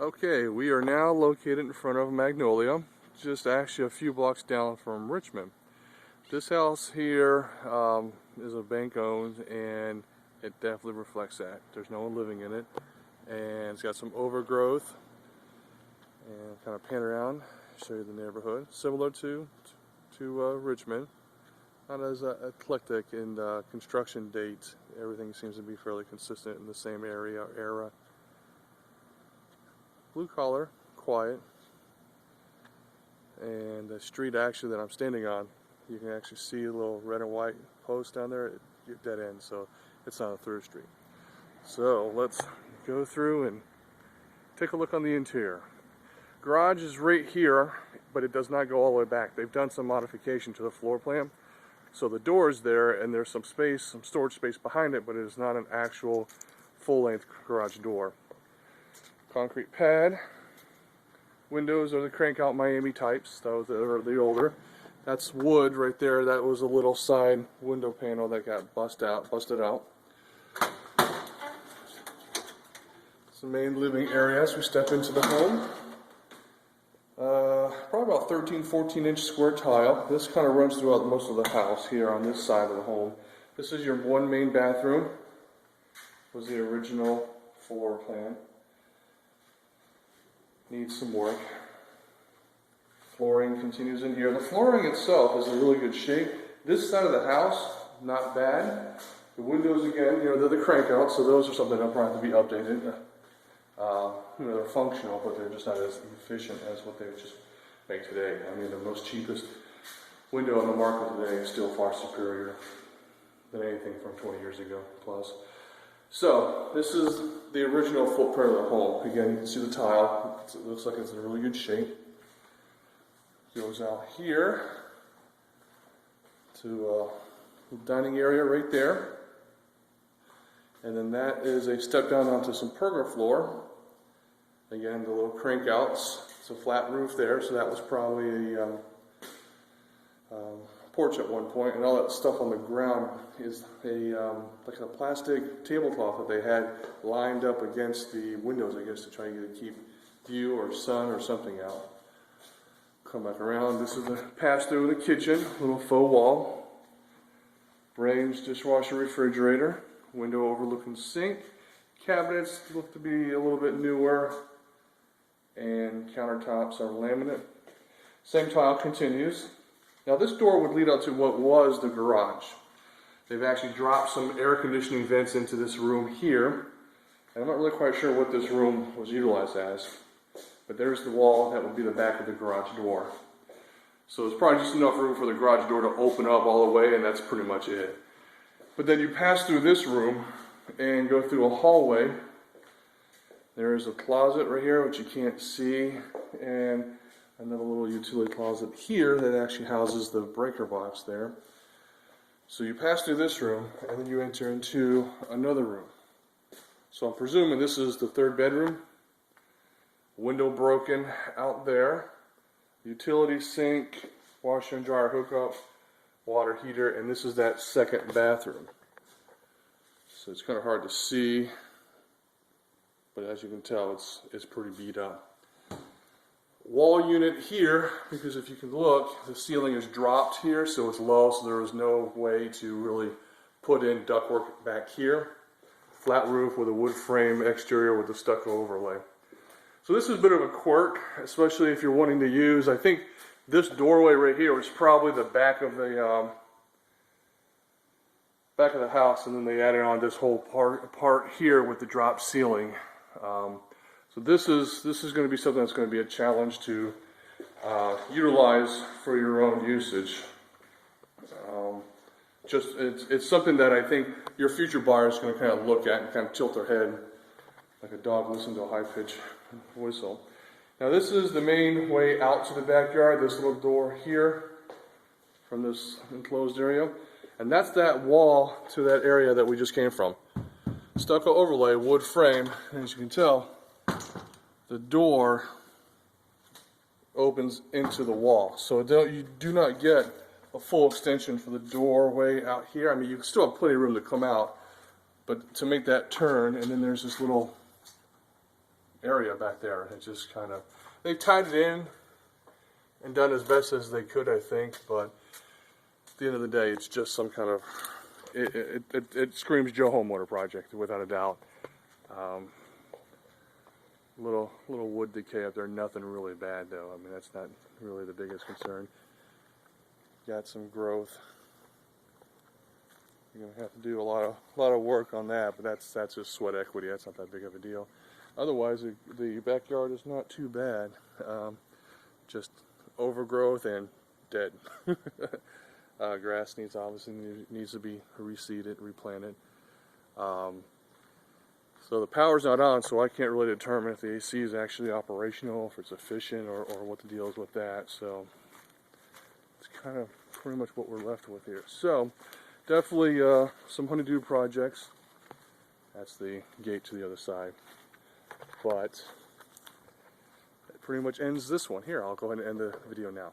Okay, we are now located in front of Magnolia, just actually a few blocks down from Richmond. This house here is a bank owned, and it definitely reflects that. There's no one living in it, and it's got some overgrowth. And kind of pan around, show you the neighborhood. Similar to Richmond, not as eclectic in construction date. Everything seems to be fairly consistent in the same era. Blue collar, quiet, and the street actually that I'm standing on, you can actually see a little red and white post down there. It dead end, so it's not a through street. So let's go through and take a look on the interior. Garage is right here, but it does not go all the way back. They've done some modification to the floor plan, so the door is there, and there's some space, some storage space behind it, but it is not an actual full-length garage door. Concrete pad. Windows are the crank-out Miami types. Those are the older. That's wood right there. That was a little side window panel that got busted out. It's the main living area as we step into the home. Probably about 13-14 inch square tile. This kind of runs throughout most of the house here on this side of the home. This is your one main bathroom. Was the original floor plan. Needs some work. Flooring continues in here. The flooring itself is in really good shape. This side of the house, not bad. The windows, again, they're the crank out, so those are something that'll probably have to be updated. They're functional, but they're just not as efficient as what they just make today. I mean, the most cheapest window on the market today is still far superior than anything from 20 years ago plus. So, this is the original footprint of the home. Again, you can see the tile. It looks like it's in really good shape. Goes out here to the dining area right there. And then that is a step down onto some pergola floor. Again, the little crank outs. It's a flat roof there, so that was probably a porch at one point, and all that stuff on the ground is like a plastic tablecloth that they had lined up against the windows, I guess, to try to keep view or sun or something out. Come back around. This is the pass-through of the kitchen, little faux wall, range, dishwasher, refrigerator, window overlooking sink, cabinets look to be a little bit newer, and countertops are laminate. Same tile continues. Now this door would lead up to what was the garage. They've actually dropped some air conditioning vents into this room here. And I'm not really quite sure what this room was utilized as. But there's the wall, that would be the back of the garage door. So it's probably just enough room for the garage door to open up all the way, and that's pretty much it. But then you pass through this room and go through a hallway. There's a closet right here, which you can't see, and another little utility closet here that actually houses the breaker box there. So you pass through this room, and then you enter into another room. So I'm presuming this is the third bedroom. Window broken out there. Utility sink, washer and dryer hookup, water heater, and this is that second bathroom. So it's kind of hard to see, but as you can tell, it's pretty beat up. Wall unit here, because if you can look, the ceiling is dropped here, so it's low, so there is no way to really put in ductwork back here. Flat roof with a wood frame exterior with the stucco overlay. So this is a bit of a quirk, especially if you're wanting to use, I think this doorway right here was probably the back of the house, and then they added on this whole part here with the drop ceiling. So this is going to be something that's going to be a challenge to utilize for your own usage. It's something that I think your future buyer is going to kind of look at and kind of tilt their head like a dog listening to a high-pitched whistle. Now this is the main way out to the backyard, this little door here from this enclosed area. And that's that wall to that area that we just came from. Stucco overlay, wood frame, and as you can tell, the door opens into the wall. So you do not get a full extension for the doorway out here. I mean, you still have plenty of room to come out, but to make that turn, and then there's this little area back there. It just kind of, they tied it in and done as best as they could, I think, but at the end of the day, it's just some kind of, it screams Joe Homeowner project, without a doubt. Little wood decay up there, nothing really bad though. I mean, that's not really the biggest concern. Got some growth. You're gonna have to do a lot of work on that, but that's just sweat equity. That's not that big of a deal. Otherwise, the backyard is not too bad. Just overgrowth and dead. Grass obviously needs to be reseeded, replanted. So the power's not on, so I can't really determine if the AC is actually operational, if it's efficient, or what the deal is with that. So it's kind of pretty much what we're left with here. So definitely some honeydew projects. That's the gate to the other side. But it pretty much ends this one here. I'll go ahead and end the video now.